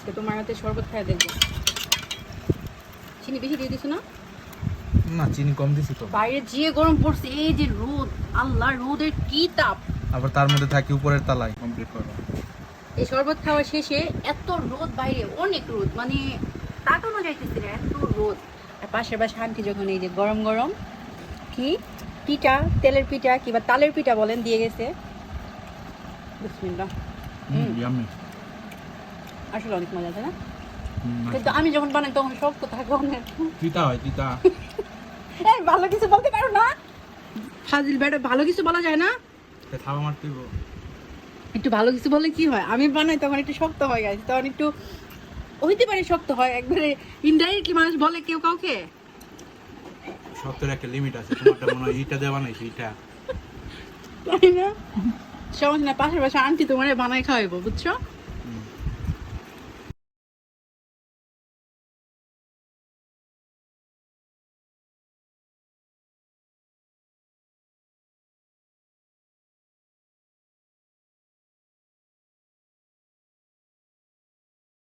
আজকে তোমার হাতে শরবত খাই দেখবো। চিনি বেশি দিয়ে দিছো না? না চিনি কম দিছি তো। বাইরে যে গরম পড়ছে, এই যে রোদ, আল্লাহ রোদের কি তাপ। আবার তার মধ্যে থাকি উপরের তলায়। কমপ্লিট করো। এই শরবত খাওয়া শেষে এত রোদ বাইরে, অনেক রোদ, মানে তাকানো যাইতেছে না, এত রোদ। আর পাশের বাসায় আন্টি যখন এই যে গরম গরম কি পিঠা, তেলের পিঠা কিংবা তালের পিঠা বলেন দিয়ে গেছে। বিসমিল্লাহ। ইয়াম্মি। আসলে অনেক মজা, তাই না? কিন্তু আমি যখন বানাই তখন শক্ত থাকে অনেক। তিতা হয় তিতা। এই ভালো কিছু বলতে পারো না? ফাজিল বেটা, ভালো কিছু বলা যায় না? থাবা মারতেইব। একটু ভালো কিছু বললে কি হয়? আমি বানাই তখন একটু শক্ত হয়, গাইস, তখন একটু হইতে পারে শক্ত হয়, একবারে ইনডাইরেক্টলি মানুষ বলে কেউ কাউকে। শক্তের একটা লিমিট আছে। তোমারটা মনে হয় ইটা দেওয়া নাই সেইটা। তাই না? সমস্যা না, পাশের বাসায় আন্টি তোমারে বানাই খাওয়াইবো, বুঝছো?